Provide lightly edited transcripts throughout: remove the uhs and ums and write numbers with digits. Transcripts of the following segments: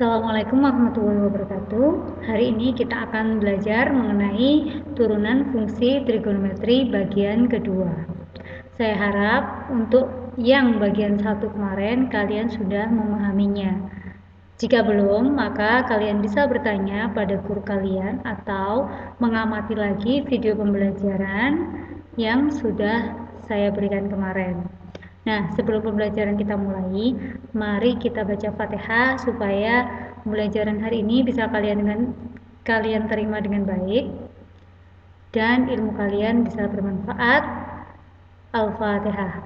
Assalamualaikum warahmatullahi wabarakatuh. Hari ini kita akan belajar mengenai turunan fungsi trigonometri bagian kedua. Saya harap untuk yang bagian satu kemarin kalian sudah memahaminya. Jika belum, maka kalian bisa bertanya pada guru kalian atau mengamati lagi video pembelajaran yang sudah saya berikan kemarin. Nah, sebelum pembelajaran kita mulai, mari kita baca Fatihah supaya pembelajaran hari ini bisa kalian terima dengan baik dan ilmu kalian bisa bermanfaat. Al-Fatihah.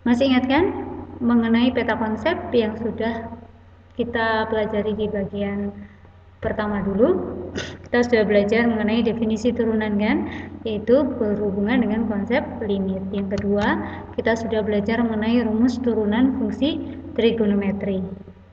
Masih ingat kan mengenai peta konsep yang sudah kita pelajari di bagian pertama dulu? Kita sudah belajar mengenai definisi turunan kan, yaitu berhubungan dengan konsep limit. Yang kedua, kita sudah belajar mengenai rumus turunan fungsi trigonometri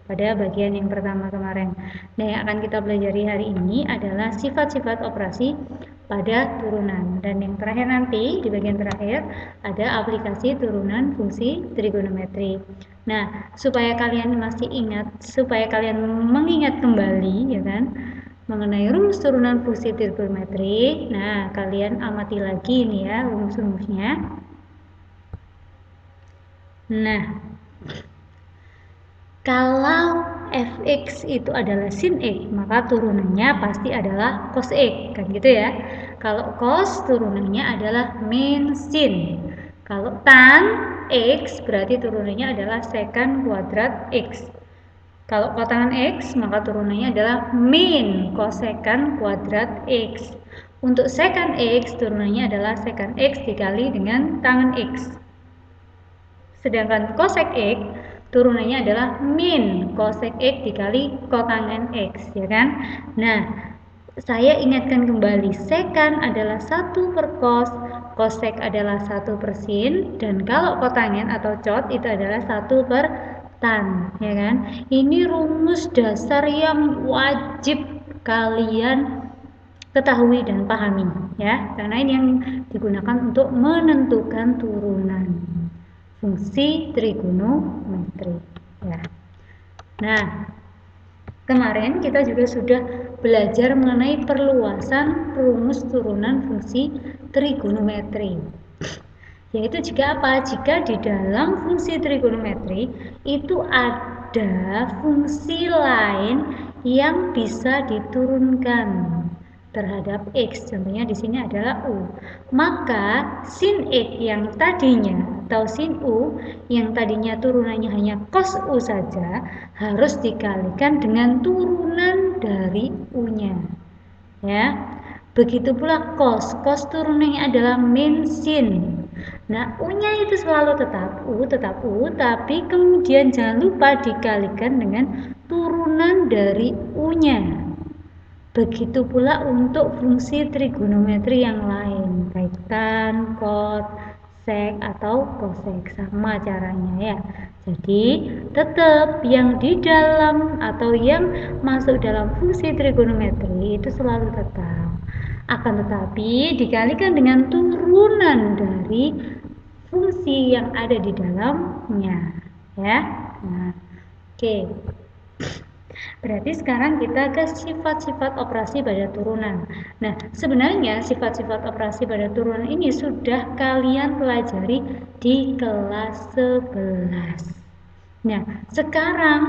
pada bagian yang pertama kemarin. Nah, yang akan kita pelajari hari ini adalah sifat-sifat operasi pada turunan. Dan yang terakhir nanti, di bagian terakhir, ada aplikasi turunan fungsi trigonometri. Nah, supaya kalian masih ingat, supaya kalian mengingat kembali, ya kan, mengenai rumus turunan fungsi trigonometri. Nah, kalian amati lagi ini ya rumus-rumusnya. Nah, kalau fx itu adalah sin x, maka turunannya pasti adalah cos x, kan gitu ya. Kalau cos, turunannya adalah min sin. Kalau tan x, berarti turunannya adalah secant kuadrat x. Kalau kotangan x, maka turunannya adalah min kosekant kuadrat x. Untuk secant x, turunannya adalah secant x dikali dengan tangan x. Sedangkan cosec x, turunannya adalah min cosec x dikali kotangan x, ya kan? Nah, saya ingatkan kembali, secant adalah 1 per cos, cosec adalah 1 per sin, dan kalau kotangen atau cot itu adalah 1 per tan, ya kan? Ini rumus dasar yang wajib kalian ketahui dan pahami, ya, karena ini yang digunakan untuk menentukan turunan fungsi trigonometri, ya. Nah, kemarin kita juga sudah belajar mengenai perluasan rumus turunan fungsi trigonometri. Yaitu jika apa? Jika di dalam fungsi trigonometri itu ada fungsi lain yang bisa diturunkan terhadap x, contohnya di sini adalah u. Maka sin x yang tadinya atau sin u yang tadinya turunannya hanya cos u saja harus dikalikan dengan turunan dari u-nya. Ya. Begitu pula cos turunannya adalah min sin. Nah, u-nya itu selalu tetap u, tapi kemudian jangan lupa dikalikan dengan turunan dari u-nya. Begitu pula untuk fungsi trigonometri yang lain, baik tan, cot, sek, atau cosec, sama caranya ya. Jadi, tetap yang di dalam atau yang masuk dalam fungsi trigonometri itu selalu tetap. Akan tetapi dikalikan dengan turunan dari fungsi yang ada di dalamnya, ya. Nah, oke. Berarti sekarang kita ke sifat-sifat operasi pada turunan. Nah, sebenarnya sifat-sifat operasi pada turunan ini sudah kalian pelajari di kelas 11. Nah, sekarang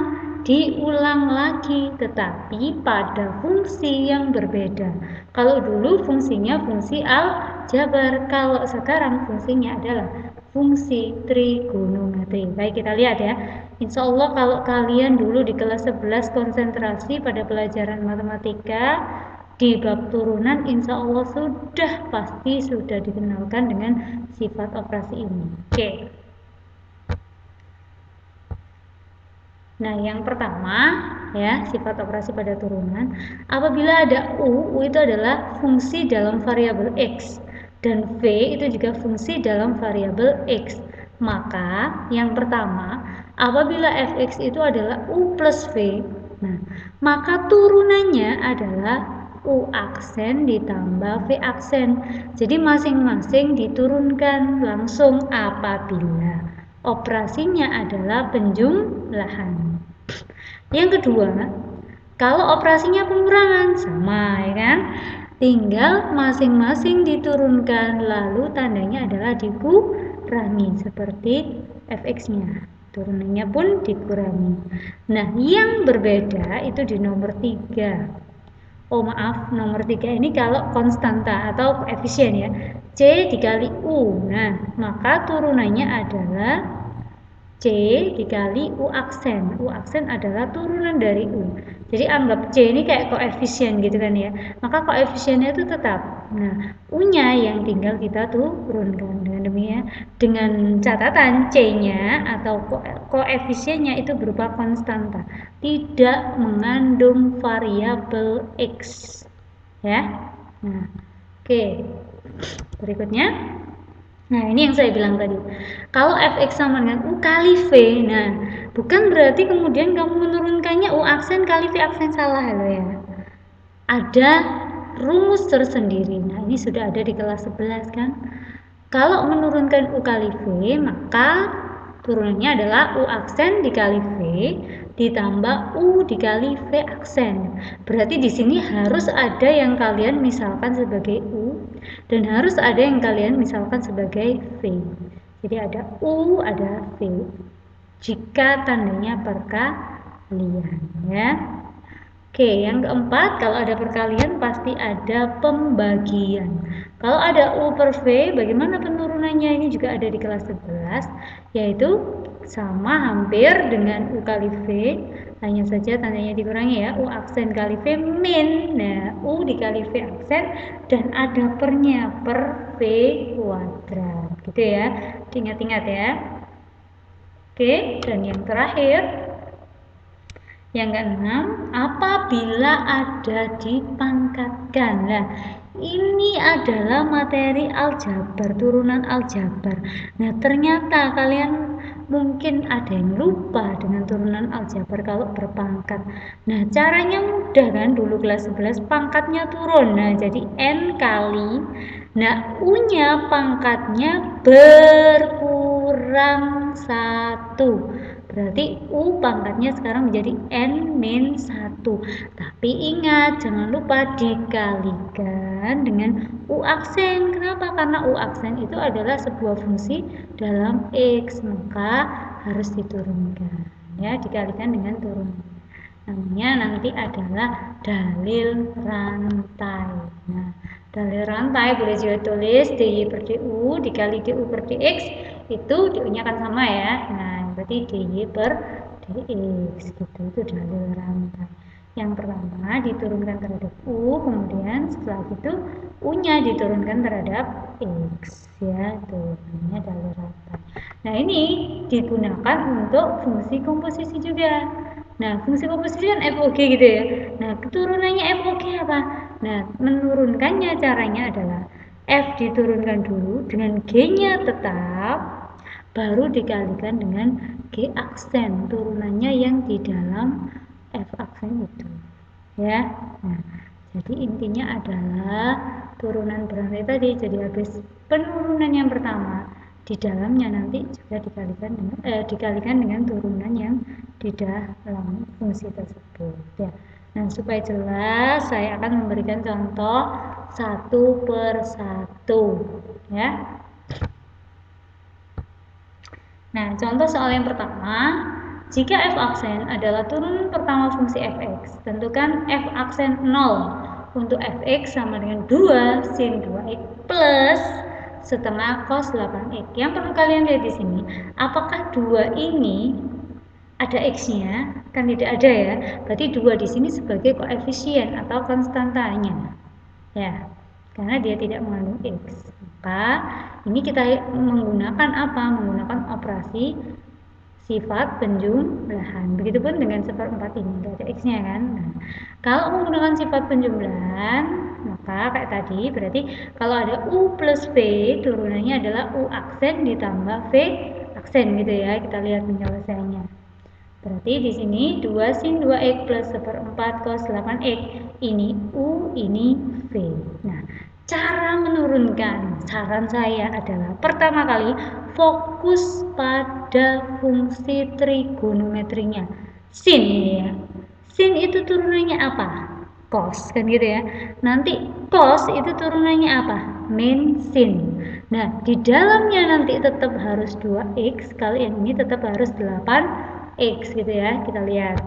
diulang lagi tetapi pada fungsi yang berbeda. Kalau dulu fungsinya fungsi aljabar, kalau sekarang fungsinya adalah fungsi trigonometri. Baik, kita lihat ya. Insya Allah kalau kalian dulu di kelas 11 konsentrasi pada pelajaran matematika di bab turunan, insya Allah pasti sudah dikenalkan dengan sifat operasi ini. Oke. Nah, yang pertama ya, sifat operasi pada turunan, apabila ada u itu adalah fungsi dalam variabel x dan v itu juga fungsi dalam variabel x. Maka yang pertama, apabila fx itu adalah u plus v, nah, maka turunannya adalah U aksen ditambah V aksen. Jadi masing-masing diturunkan langsung apabila operasinya adalah penjumlahan. Yang kedua, kalau operasinya pengurangan, sama ya kan? Tinggal masing-masing diturunkan, lalu tandanya adalah dikurangi, seperti fx-nya. Turunannya pun dikurangi. Nah, yang berbeda itu di nomor 3. Oh maaf, nomor 3 ini kalau konstanta atau koefisien ya. C dikali U. Nah, maka turunannya adalah C dikali U aksen. U aksen adalah turunan dari U. Jadi anggap C ini kayak koefisien gitu kan ya. Maka koefisiennya itu tetap. Nah, U-nya yang tinggal kita turunkan. Dengan demikian, dengan catatan C-nya atau koefisiennya itu berupa konstanta, tidak mengandung variabel X. Ya. Nah, oke. Berikutnya. Nah, ini yang saya bilang tadi. Kalau fx sama dengan U kali V, nah, bukan berarti kemudian kamu menurunkannya U aksen kali V aksen, salah loh ya. Ada rumus tersendiri. Nah, ini sudah ada di kelas 11 kan. Kalau menurunkan U kali V, maka turunannya adalah U aksen dikali V ditambah U dikali V aksen. Berarti di sini harus ada yang kalian misalkan sebagai U dan harus ada yang kalian misalkan sebagai V. Jadi ada U, ada V. Jika tandanya perkalian ya. Oke, yang keempat, kalau ada perkalian pasti ada pembagian. Kalau ada U per V, bagaimana penurunannya? Ini juga ada di kelas 11, yaitu sama hampir dengan U kali V, hanya saja tandanya dikurangi ya, U aksen kali V min, nah U dikali V aksen, dan ada pernya, per V kuadrat, gitu ya, diingat-ingat ya. Oke, dan yang terakhir, yang keenam, apabila ada dipangkatkan. Nah, ini adalah materi aljabar, turunan aljabar. Nah, ternyata kalian mungkin ada yang lupa dengan turunan aljabar kalau berpangkat. Nah, caranya mudah kan, dulu kelas 11 pangkatnya turun. Nah, jadi N kali. Nah, U-nya pangkatnya berkurang 1. Berarti U pangkatnya sekarang menjadi N-1. Tapi ingat, jangan lupa dikalikan dengan U aksen. Kenapa? Karena U aksen itu adalah sebuah fungsi dalam X. Maka harus diturunkan. Ya, dikalikan dengan turunan. Namanya nanti adalah dalil rantai. Nah, dalil rantai boleh juga tulis DY per DU dikali DU per DX, itu DU-nya kan sama ya. Nah, berarti DY per DX gitu, itu dalil rantai. Yang pertama diturunkan terhadap U, kemudian setelah itu U-nya diturunkan terhadap X ya, tuh namanya dalil rantai. Nah, ini digunakan untuk fungsi komposisi juga. Nah, fungsi komposisi kan FOG gitu ya. Nah, keturunannya FOG apa? Nah, menurunkannya caranya adalah F diturunkan dulu dengan G-nya tetap, baru dikalikan dengan G aksen, turunannya yang di dalam F aksen itu. Ya. Nah, jadi intinya adalah turunan berantai tadi. Jadi habis penurunan yang pertama, di dalamnya nanti juga dikalikan dengan turunan yang di dalam fungsi tersebut ya. Nah, supaya jelas saya akan memberikan contoh satu per satu ya. Nah, contoh soal yang pertama, jika f aksen adalah turunan pertama fungsi fx, tentukan f aksen 0 untuk fx sama dengan 2 sin 2x plus setengah cos 8x. Yang perlu kalian lihat di sini, apakah 2 ini ada x-nya? Kan tidak ada ya. Berarti 2 di sini sebagai koefisien atau konstantanya. Ya, karena dia tidak mengandung x. Maka ini kita menggunakan apa? Menggunakan operasi sifat penjumlahan. Begitupun dengan seperempat ini, tidak ada x-nya kan. Nah, kalau menggunakan sifat penjumlahan, maka kayak tadi berarti kalau ada U plus V, turunannya adalah U aksen ditambah V aksen gitu ya. Kita lihat penyelesaiannya. Berarti di sini 2 sin 2x plus 1/4 cos 8x. Ini U, ini V. Nah, cara menurunkan, saran saya adalah pertama kali fokus pada fungsi trigonometrinya. Sin ini ya. Sin itu turunannya apa? Cos, kan gitu ya. Nanti cos itu turunannya apa? Min sin. Nah, di dalamnya nanti tetap harus 2x, kali ini tetap harus 8x gitu ya, kita lihat.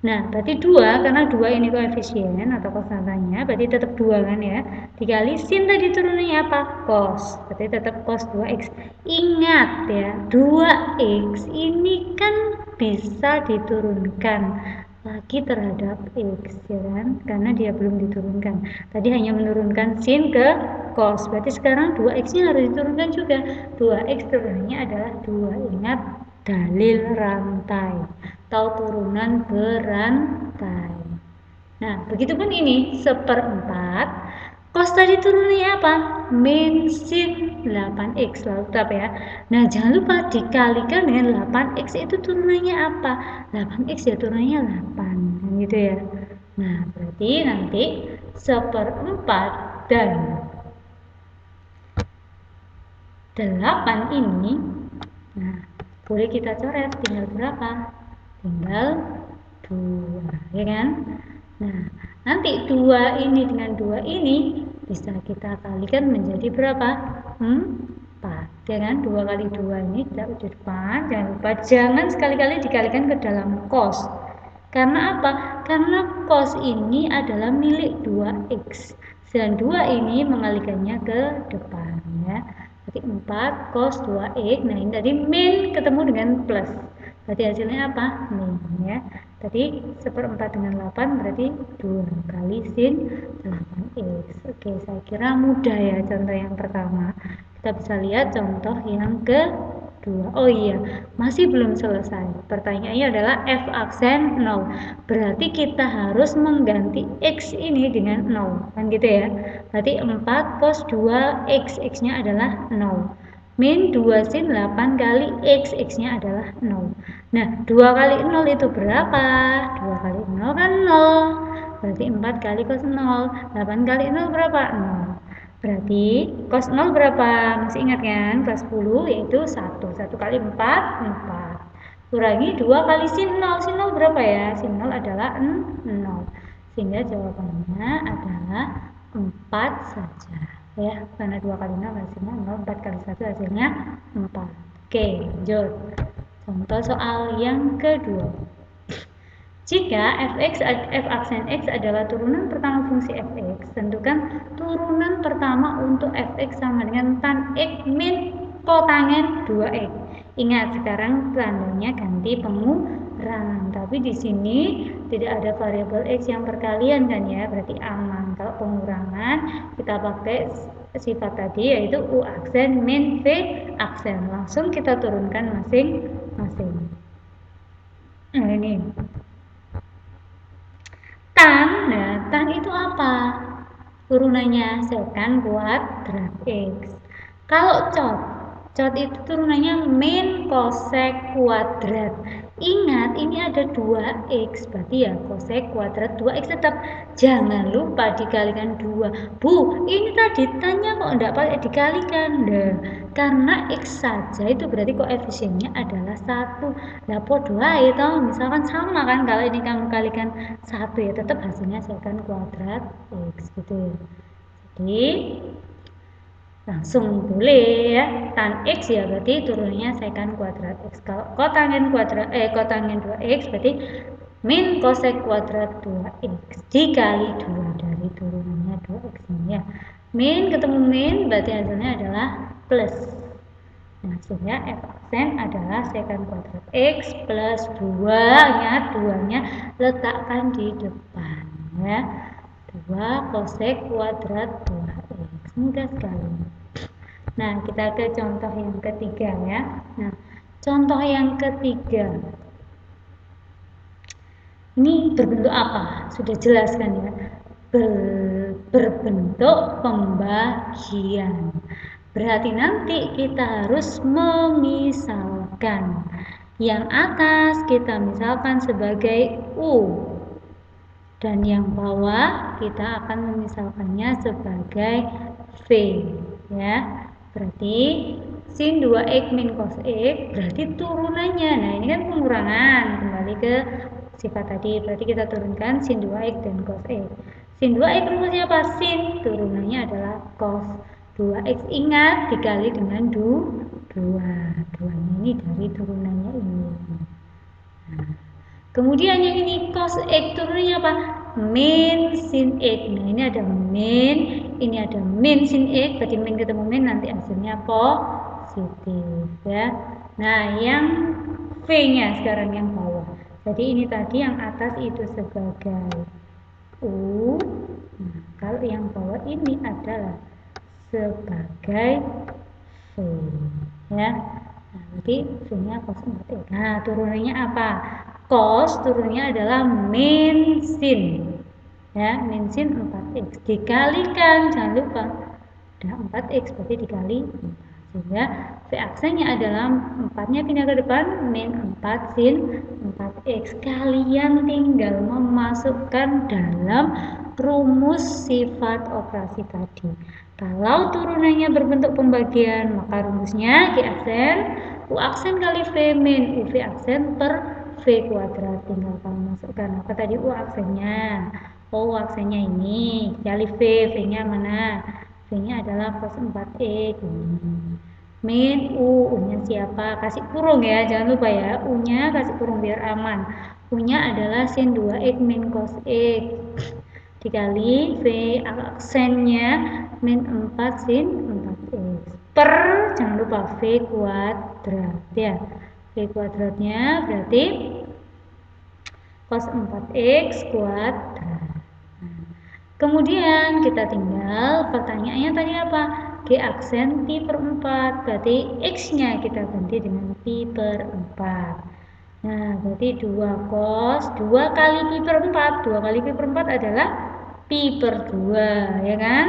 Nah, berarti 2, karena 2 ini koefisien atau konstantanya, berarti tetap 2 kan ya. Dikali sin tadi turunannya apa? Cos, berarti tetap cos 2x. Ingat ya, 2x ini kan bisa diturunkan lagi terhadap x ya kan, karena dia belum diturunkan. Tadi hanya menurunkan sin ke cos, berarti sekarang 2x nya harus diturunkan juga. 2x turunannya adalah 2. Ingat dalil rantai atau turunan berantai. Nah, begitupun ini 1/4 cos tadi turunannya apa? Min sin 8x, lalu tetap ya. Nah, jangan lupa dikalikan dengan 8x itu turunannya apa? 8x ya turunannya 8, gitu ya. Nah, berarti nanti 1/4 dan 8 ini, nah, boleh kita coret, tinggal berapa? Tinggal 2, ya kan? Nah, nanti 2 ini dengan 2 ini bisa kita kalikan menjadi berapa? 4, ya kan? 2 kali 2 ini tidak di depan, jangan lupa jangan sekali-kali dikalikan ke dalam cos. Karena apa? Karena cos ini adalah milik 2x dan 2 ini mengalikannya ke depan ya. Berarti 4 cos 2x. Nah, ini tadi min ketemu dengan plus. Berarti hasilnya apa? Min ya. Tadi 1/4 dengan 8 berarti 2 kali sin 8x. Oke, saya kira mudah ya contoh yang pertama. Kita bisa lihat contoh yang kedua. Oh iya, masih belum selesai. Pertanyaannya adalah f aksen 0. Berarti kita harus mengganti x ini dengan 0. Kan gitu ya. Berarti 4 cos 2x, x-nya adalah 0. Min 2 sin 8 kali x, x-nya adalah 0. Nah, 2 kali 0 itu berapa? 2 kali 0 kan 0. Berarti 4 kali cos 0. 8 kali 0 berapa? 0. Berarti cos 0 berapa? Masih ingat kan? Kelas 10 yaitu 1. 1 kali 4, 4. Kurangi 2 kali sin 0. Sin 0 berapa ya? Sin 0 adalah 0. Sehingga jawabannya adalah 4 saja. Ya, karena 2 kali 0 hasilnya 0, 4 kali 1 hasilnya 4. Oke, lanjut. Contoh soal yang kedua. Jika f aksen x adalah turunan pertama fungsi fx, tentukan turunan pertama untuk fx sama dengan tan x min kotangen 2x. Ingat, sekarang tandanya ganti pengurangan, tapi di sini tidak ada variabel x yang perkalian kan ya, berarti aman. Kalau pengurangan kita pakai sifat tadi yaitu u aksen min v aksen, langsung kita turunkan masing-masing. Nah, ini tan itu apa? Turunannya sekan kuadrat x. Kalau cot itu turunannya min kosek kuadrat. Ingat, ini ada 2x, berarti ya kosek kuadrat 2x tetap. Jangan lupa dikalikan 2. Bu, ini tadi tanya kok enggak pakai dikalikan. Nah, karena x saja itu berarti koefisiennya adalah 1. Lah podo ae toh, misalkan sama kan, kalau ini kamu kalikan 1 ya tetap hasilnya sekan kuadrat x gitu. Jadi langsung boleh ya, tan x ya berarti turunnya sekan kuadrat x. Kalau kotangen 2x berarti min kosek kuadrat 2x dikali 2 dari turunannya 2x ini ya. Min ketemu min berarti hasilnya adalah plus. Nah, sehingga f aksen adalah sekan kuadrat x plus 2, ingat 2-nya letakkan di depan ya. 2 kosek kuadrat 2x, mudah sekali. Nah, kita ke contoh yang ketiga ya. Nah, contoh yang ketiga ini berbentuk apa? Sudah jelas kan ya? Berbentuk pembagian. Berarti nanti kita harus memisalkan. Yang atas kita misalkan sebagai U. Dan yang bawah kita akan memisalkannya sebagai V. Ya. Berarti sin 2x min cos x berarti turunannya. Nah, ini kan pengurangan. Kembali ke sifat tadi. Berarti kita turunkan sin 2x dan cos x. Sin 2x rumusnya apa? Sin turunannya adalah cos 2x. Ingat dikali dengan 2. 2-nya ini dari turunannya ini. Nah, kemudian yang ini cos x turunnya apa? Min sin x. Nah, ini ada min, ini ada min sin x, berarti min ketemu min nanti hasilnya positif ya. Nah, yang V-nya sekarang yang bawah. Jadi ini tadi yang atas itu sebagai U. Nah, kalau yang bawah ini adalah sebagai V ya. Nah, berarti V-nya cos 4x. Nah, turunannya apa? Cos turunnya adalah min sin. Ya, min sin 4x. Dikalikan, jangan lupa. Nah, 4x berarti dikali 4. Sehingga V aksennya adalah 4-nya pindah ke depan, min 4 sin 4x. Kalian tinggal memasukkan dalam rumus sifat operasi tadi. Kalau turunannya berbentuk pembagian, maka rumusnya G aksen, U aksen kali V min UV aksen per V kuadrat. Tinggal kamu masukkan apa tadi U aksennya. U aksennya ini, kali V, V-nya mana? V-nya adalah cos 4x. Min U-nya siapa? Kasih kurung ya, jangan lupa ya. U-nya kasih kurung biar aman. U-nya adalah sin 2x min cos x. Dikali V aksennya min 4 sin 4x per jangan lupa V kuadrat ya. V kuadratnya berarti cos 4x kuadrat. Kemudian kita tinggal pertanyaannya tadi apa? G aksen pi per 4 berarti X nya kita ganti dengan pi per 4. Nah, berarti 2 cos 2 kali pi per 4. 2 kali pi per 4 adalah pi per 2, ya kan?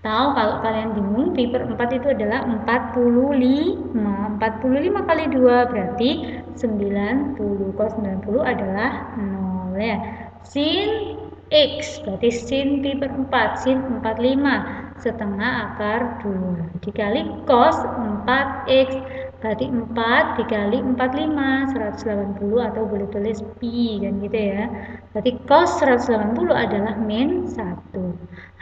Tahu kalau kalian bingung, pi per 4 itu adalah 45. 45 kali 2 berarti 90. Cos 90 adalah 0 ya. Sin X berarti sin pi per 4. Sin 45 setengah akar 2 dikali cos 4x berarti 4 dikali 45 180 atau boleh tulis pi kan gitu ya. Berarti cos 180 adalah min 1.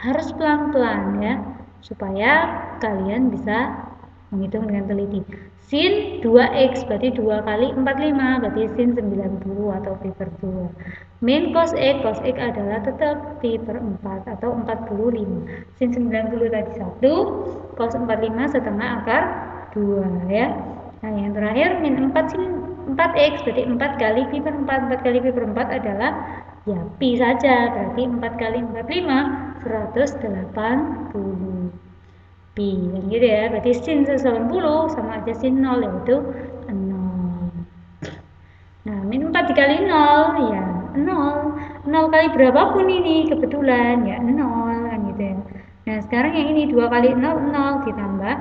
Harus pelan-pelan ya supaya kalian bisa menghitung dengan teliti. Sin 2x berarti 2 kali 45 berarti sin 90 atau pi per 2. Min cos x adalah tetap pi per 4 atau 45. Sin 90 tadi 1, cos 45 setengah akar 2 ya. Nah, yang terakhir min 4 sin 4x berarti 4 kali pi per 4. 4 kali pi per 4 adalah ya pi saja, berarti 4 kali 45 180 pi kan gitu ya. Berarti sin 180 sama aja sin 0 yaitu 0. Nah, min 4 dikali 0 ya 0. 0 kali berapapun ini kebetulan ya 0 kan gitu ya. Nah, sekarang yang ini 2 kali 0 0 ditambah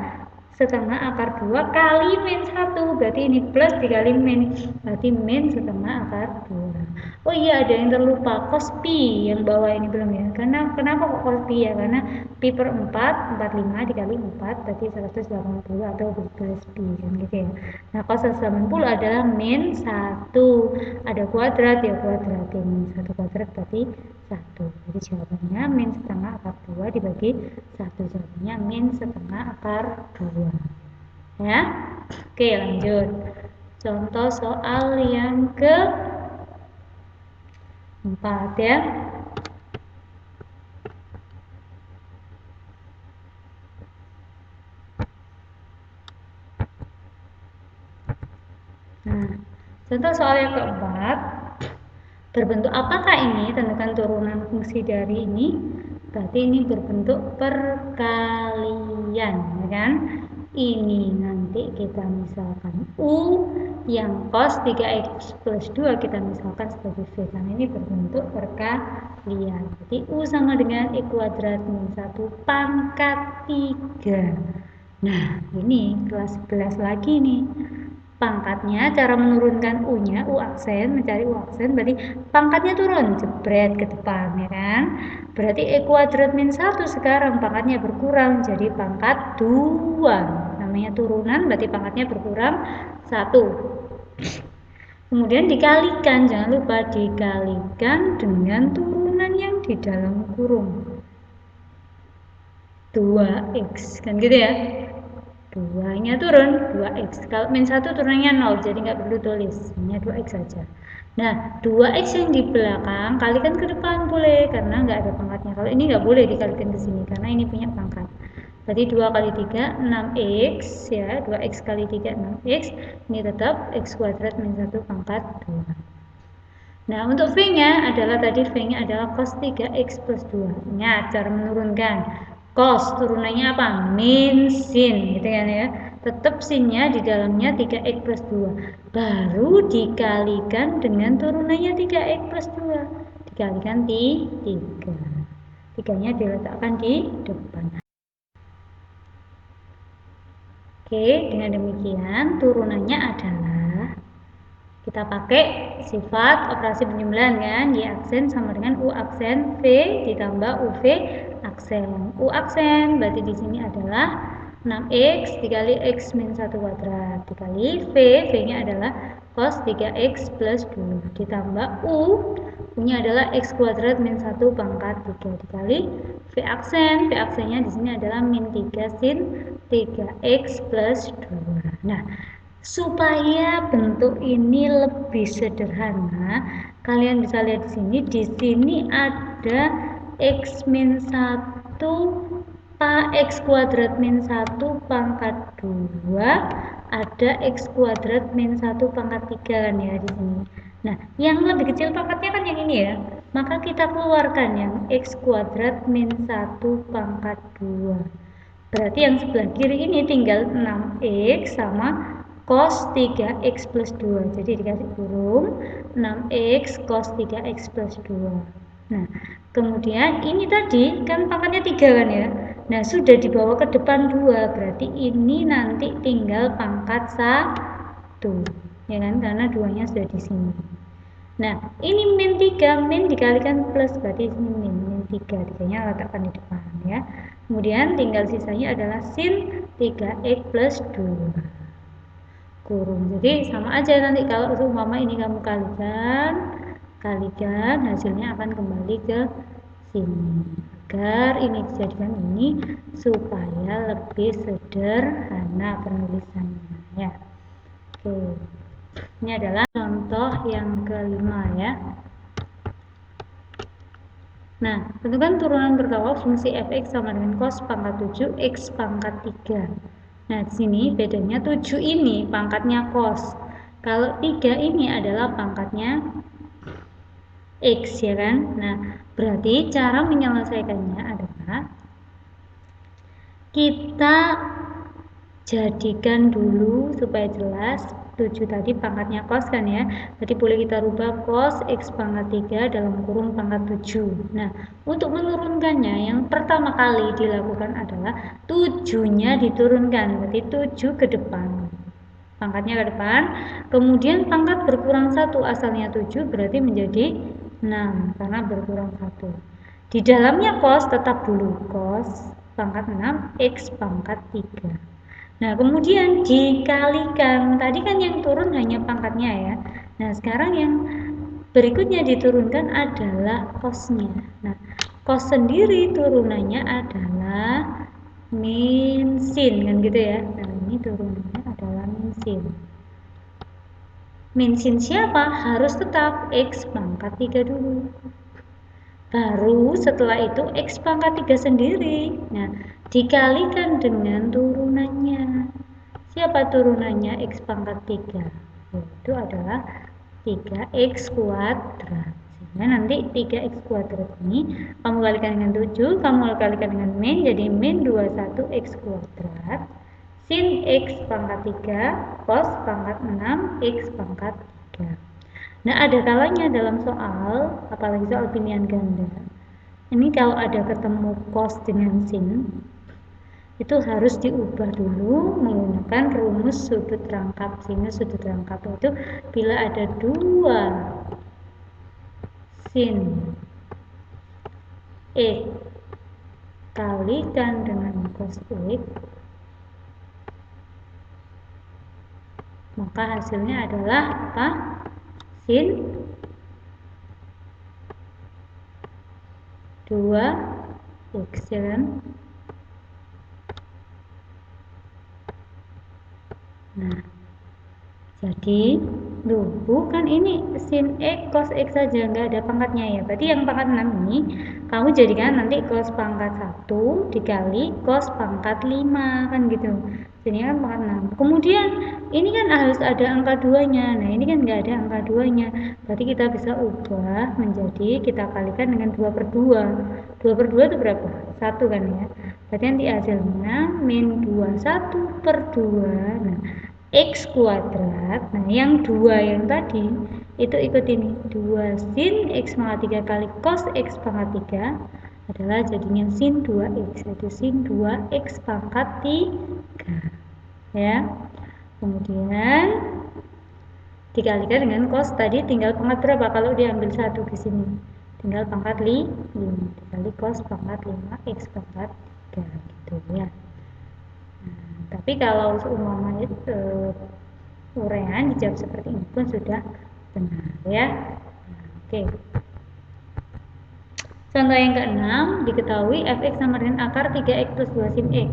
setengah akar 2 kali min 1 berarti ini plus dikali min berarti min setengah akar 2. Oh iya, ada yang terlupa, cos pi yang bawah ini belum ya. Kenapa kok cos pi ya? Karena pi per 4 45 dikali 4 berarti 180 atau plus pi kan gitu ya. Nah, cos 180 adalah min 1. Ada kuadrat ya, kuadrat min 1 kuadrat berarti 1. Jadi jawabannya min setengah akar 2 dibagi 1. Jawabannya min setengah akar 2. Ya. Oke, lanjut. Contoh soal yang ke-4 ya. Nah, contoh soal yang ke-4. Berbentuk apakah ini? Tentukan turunan fungsi dari ini. Berarti ini berbentuk perkalian, ya kan? Ini nanti kita misalkan U yang cos 3x plus 2 kita misalkan sebagai V karena ini berbentuk perkalian. Jadi U sama dengan E kuadrat min 1 pangkat 3. Nah, ini kelas 11 lagi nih. pangkatnya, cara menurunkan U-nya, U aksen, mencari U aksen, berarti pangkatnya turun, jebret ke depan, ya kan? Berarti E kuadrat min 1 sekarang pangkatnya berkurang, jadi pangkat 2. Namanya turunan, berarti pangkatnya berkurang 1. Kemudian dikalikan, jangan lupa dikalikan dengan turunan yang di dalam kurung. 2x, kan gitu ya? 2-nya turun, 2x. Kalau min 1 turunnya 0, jadi nggak perlu tulis. Hanya 2x saja. Nah, 2x yang di belakang kalikan ke depan boleh, karena nggak ada pangkatnya. Kalau ini nggak boleh dikalikan ke sini, karena ini punya pangkat. Berarti 2 kali 3, 6x, ya. 2x kali 3, 6x. Ini tetap x kuadrat min 1 pangkat 2. Nah, untuk V-nya adalah tadi V-nya adalah cos 3x plus 2. Ingat, cara menurunkan. Cos turunannya apa? Min sin, gitu kan ya. Tetap sinnya di dalamnya 3x plus 2. Baru dikalikan dengan turunannya 3x plus 2. Dikalikan 3. 3-nya diletakkan di depan. Oke, dengan demikian turunannya adalah kita pakai sifat operasi penjumlahan kan, Y aksen sama dengan U aksen V ditambah UV aksen. U aksen berarti di sini adalah 6x dikali x min 1 kuadrat dikali V-nya adalah cos 3x plus 2 ditambah U-nya adalah x kuadrat min 1 pangkat 3 dikali V-aksennya di sini adalah min 3 sin 3x plus 2. Nah, supaya bentuk ini lebih sederhana, kalian bisa lihat di sini. Di sini ada x min 1 x kuadrat min 1 pangkat 2, ada x kuadrat min 1 pangkat 3 kan ya di sini. Nah, yang lebih kecil pangkatnya kan yang ini ya. Maka kita keluarkan yang x kuadrat min 1 pangkat 2. Berarti yang sebelah kiri ini tinggal 6x sama cos 3x plus 2. Jadi dikasih kurung 6x cos 3x plus 2. Nah, kemudian ini tadi kan pangkatnya 3 kan ya. Nah, sudah dibawa ke depan 2. Berarti ini nanti tinggal pangkat 1. Ya kan? Karena 2-nya sudah di sini. Nah, ini min 3, min dikalikan plus, berarti ini min 3, 3-nya letakkan di depan ya. Kemudian tinggal sisanya adalah sin 3x plus 2 kurung. Jadi sama aja nanti kalau umpama ini kamu kalikan hasilnya akan kembali ke sini. Agar ini dijadikan ini supaya lebih sederhana penulisannya ya. Oke. Ini adalah contoh yang kelima ya. Nah, tentukan turunan pertama fungsi fx sama dengan cos pangkat 7 x pangkat 3. Nah, di sini bedanya 7 ini pangkatnya cos. Kalau 3 ini adalah pangkatnya x ya kan. Nah, berarti cara menyelesaikannya adalah kita jadikan dulu supaya jelas 7 tadi pangkatnya cos kan ya. Jadi boleh kita rubah cos x pangkat 3 dalam kurung pangkat 7. Nah, untuk menurunkannya yang pertama kali dilakukan adalah 7-nya diturunkan. Berarti 7 ke depan. Pangkatnya ke depan. Kemudian pangkat berkurang 1, asalnya 7 berarti menjadi 6 karena berkurang 1. Di dalamnya cos tetap dulu cos pangkat 6 x pangkat 3. Nah, kemudian dikalikan. Tadi kan yang turun hanya pangkatnya ya. Nah, sekarang yang berikutnya diturunkan adalah cosnya. Nah, cos sendiri turunannya adalah min sin kan gitu ya. Nah, ini turunannya adalah min sin. Min sin siapa? Harus tetap x pangkat 3 dulu. Baru setelah itu x pangkat 3 sendiri. Nah, dikalikan dengan turunannya. Siapa turunannya x pangkat 3? Yaitu adalah 3x kuadrat. Sehingga nanti 3x kuadrat ini kamu kalikan dengan 7, kamu kalikan dengan min, jadi min 21x kuadrat sin x pangkat 3 cos pangkat 6 x pangkat 3. Nah, ada kalanya dalam soal, apalagi soal pilihan ganda, ini kalau ada ketemu cos dengan sin, itu harus diubah dulu menggunakan rumus sudut rangkap. Sinus sudut rangkap itu bila ada 2 sin X kalikan dengan cos X, maka hasilnya adalah apa? Sin 2X, ya kan? Nah, jadi bukan ini sin X cos X saja, nggak ada pangkatnya ya. Berarti yang pangkat 6 ini kamu jadikan nanti cos pangkat 1 dikali cos pangkat 5 kan gitu. Jadi kan pangkat 6. Kemudian ini kan harus ada angka 2-nya. Nah, ini kan nggak ada angka 2-nya. Berarti kita bisa ubah menjadi kita kalikan dengan 2/2. 2/2 itu berapa? 1 kan ya. Berarti nanti hasilnya min 21/2. Nah, X kuadrat. Nah, yang 2 yang tadi itu ikut ini. 2 sin X pangkat 3 kali cos X pangkat 3 adalah jadinya sin 2X. Itu sin 2X pangkat 3. Ya. Kemudian dikalikan dengan cos tadi tinggal pangkat berapa kalau diambil 1 di sini? Tinggal pangkat 5 dikali cos pangkat 5X pangkat 3 gitu ya. Tapi kalau seumpamanya uraian dijawab seperti ini pun sudah benar ya. Oke. Contoh yang ke-6, diketahui fx sama dengan akar 3x plus 2 sin x.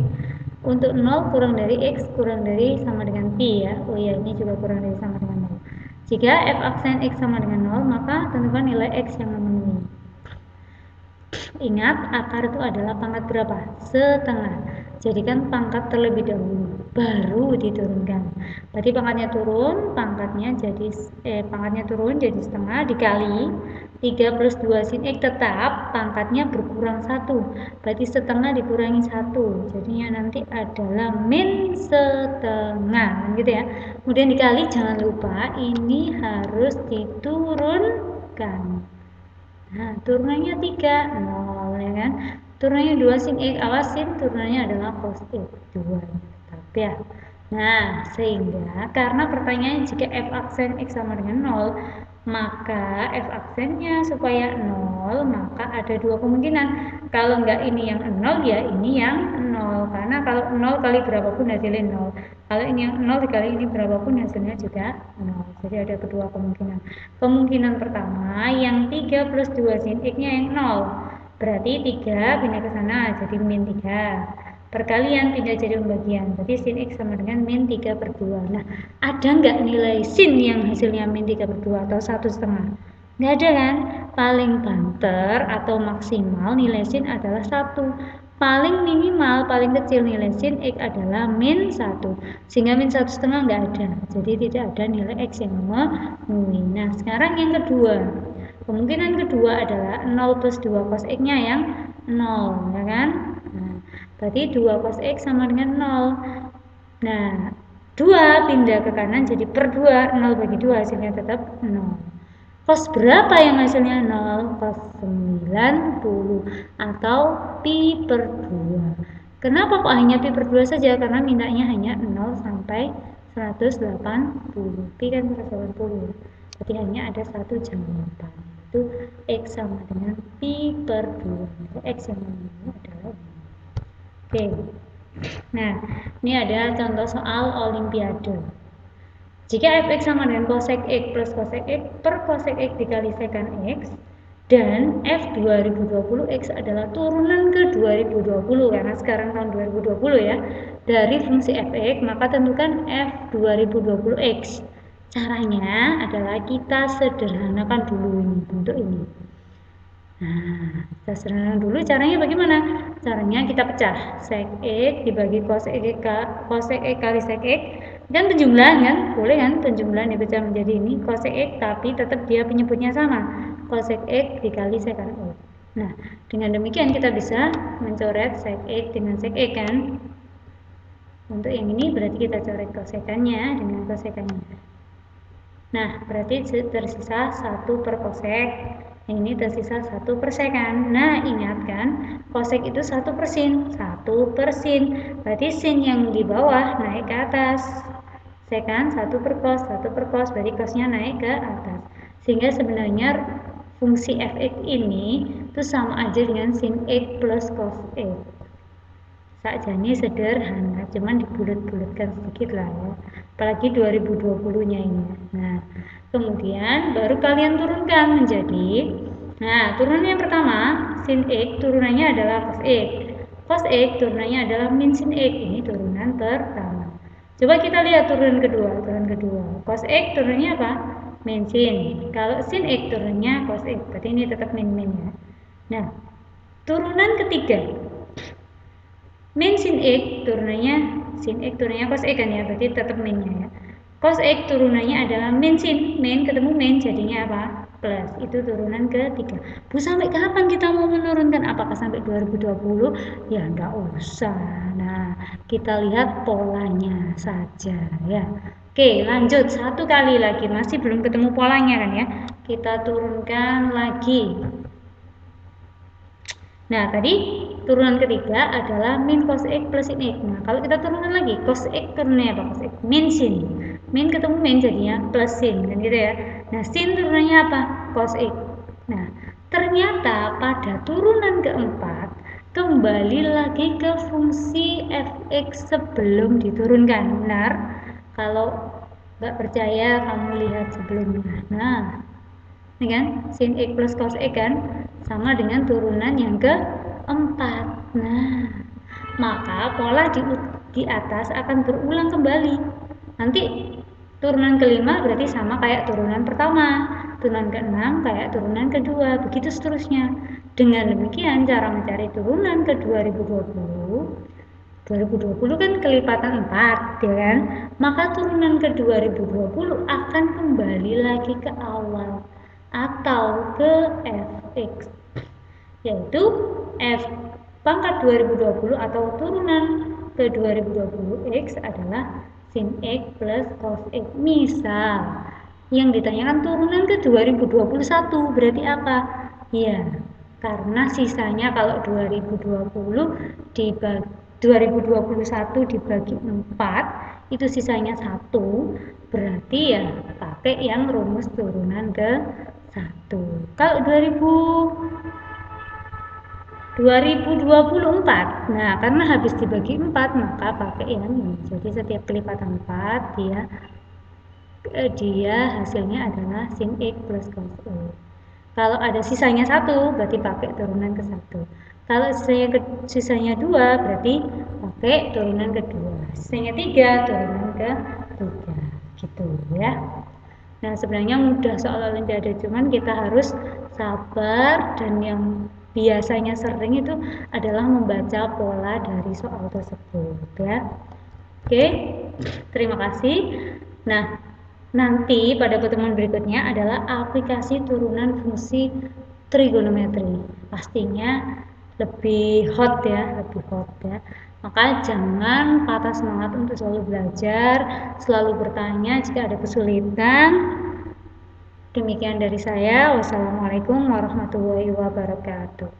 Untuk 0 kurang dari x kurang dari sama dengan pi ya. Oh iya, ini juga kurang dari sama dengan 0. Jika f aksen x sama dengan 0, maka tentukan nilai x yang memenuhi. Ingat, akar itu adalah pangkat berapa? Setengah. Jadikan pangkat terlebih dahulu, baru diturunkan. Berarti pangkatnya turun, pangkatnya turun jadi setengah dikali 3 plus 2 sin X, tetap pangkatnya berkurang 1. Berarti setengah dikurangi 1. Jadinya nanti adalah min setengah, gitu ya. Kemudian dikali, jangan lupa ini harus diturunkan. Nah, turunannya 3, 0 ya kan. Turunannya 2 sin X, awas sin turunannya adalah cos X, 2 tetap ya. Nah, sehingga karena pertanyaannya jika f aksen X sama dengan 0, maka f aksennya supaya 0, maka ada 2 kemungkinan. Kalau enggak ini yang 0, ya ini yang 0. Karena kalau 0 kali berapapun hasilnya 0. Kalau ini yang 0 dikali ini berapapun hasilnya juga 0. Jadi ada kedua kemungkinan. Kemungkinan pertama, yang 3 plus 2 sin X-nya yang 0. Berarti 3 pindah ke sana jadi min 3. Perkalian pindah jadi pembagian. Berarti sin X sama dengan min 3/2. Nah, ada nggak nilai sin yang hasilnya min 3/2 atau 1,5? Nggak ada kan? Paling banter atau maksimal nilai sin adalah 1. Paling minimal, paling kecil nilai sin X adalah min 1. Sehingga min 1,5 nggak ada. Jadi tidak ada nilai X yang memenuhi. Nah, sekarang yang kedua. Kemungkinan kedua adalah 0 plus 2 cos X-nya yang 0, ya kan? Nah, berarti 2 cos X sama dengan 0. Nah, 2 pindah ke kanan jadi per 2. 0 bagi 2 hasilnya tetap 0. Cos berapa yang hasilnya 0? Cos 90 atau pi per 2. Kenapa kok hanya pi per 2 saja? Karena mintanya hanya 0 sampai 180. Pi kan 180. Berarti hanya ada satu jawaban. Itu X sama dengan pi per 2. X yang memenuhi adalah ini. Oke. Nah, ini ada contoh soal olimpiade. Jika fx sama dengan cosec X plus cosec X per cosec X dikali secant X, dan f 2020 X adalah turunan ke 2020, karena sekarang tahun 2020 ya, dari fungsi fx, maka tentukan f 2020 X. Caranya adalah kita sederhanakan dulu ini bentuk ini. Nah, kita sederhanakan dulu. Caranya bagaimana? Caranya kita pecah sec X dibagi cosec X kali sec X, dan penjumlahan kan, boleh kan, penjumlahan dipecah menjadi ini cosec X, tapi tetap dia penyebutnya sama, cosec X dikali secant X. Nah, dengan demikian kita bisa mencoret sec X dengan sec X kan. Untuk yang ini berarti kita coret kosekannya dengan kosekannya. Nah, berarti tersisa 1 per cosec Ini tersisa 1% kan. Nah, ingatkan kosek itu 1%. 1%. Berarti sin yang di bawah naik ke atas. Sekan 1/cos, 1/cos, berarti cosnya naik ke atas. Sehingga sebenarnya fungsi fx ini itu sama aja dengan sin x plus cos x. Sakjane sederhana, cuman dibulet-buletkan sedikit lah ya. Apalagi 2020-nya ini. Nah, kemudian baru kalian turunkan menjadi, nah turunan yang pertama sin x turunannya adalah cos x, cos x turunannya adalah min sin x. Ini turunan pertama. Coba kita lihat turunan kedua. Cos x turunannya apa? Min sin. Kalau sin x turunannya cos x, berarti ini tetap min ya. Nah, turunan ketiga min sin x turunannya cos x kan ya, berarti tetap minnya ya. Cos x turunannya adalah min sin, min ketemu min jadinya apa? Plus. Itu turunan ketiga. Bu, sampai kapan kita mau menurunkan? Apakah sampai 2020? Ya enggak usah. Nah, kita lihat polanya saja ya. Oke, lanjut satu kali lagi, masih belum ketemu polanya kan ya. Kita turunkan lagi. Nah, tadi turunan ketiga adalah min cos x plus sin x. Nah, kalau kita turunkan lagi, cos x turunannya apa? Cos x min sin. Min ketemu min jadinya plus sin, kan gitu ya. Nah, sin turunannya apa? Cos x. Nah, ternyata pada turunan keempat kembali lagi ke fungsi fx sebelum diturunkan. Benar? Kalau nggak percaya, kamu lihat sebelumnya. Nah, ini kan sin x plus cos x kan sama dengan turunan yang keempat. Nah, maka pola di atas akan berulang kembali. Nanti turunan kelima berarti sama kayak turunan pertama, turunan keenam kayak turunan kedua, begitu seterusnya. Dengan demikian cara mencari turunan ke 2020 kan kelipatan 4 ya kan, maka turunan ke 2020 akan kembali lagi ke awal atau ke fx, yaitu f pangkat 2020 atau turunan ke 2020 x adalah sin x plus cos x. Misal yang ditanyakan turunan ke 2021 berarti apa? Ya, karena sisanya kalau 2020 dibagi 2021 dibagi 4 itu sisanya 1, berarti ya pakai yang rumus turunan ke 1. Kalau 2024, nah karena habis dibagi 4 maka pakai yang ini. Jadi setiap kelipatan 4 dia hasilnya adalah sin x plus cos x. Kalau ada sisanya 1 berarti pakai turunan ke 1. Kalau sisanya 2 berarti pakai turunan kedua. Sisanya 3 turunan ke 3. Gitu ya. Nah, sebenarnya mudah soal olimpiade, cuman kita harus sabar, dan yang biasanya sering itu adalah membaca pola dari soal tersebut ya. Oke, terima kasih. Nah, nanti pada pertemuan berikutnya adalah aplikasi turunan fungsi trigonometri. Pastinya lebih hot ya. Maka jangan patah semangat untuk selalu belajar, selalu bertanya jika ada kesulitan. Demikian dari saya. Wassalamualaikum warahmatullahi wabarakatuh.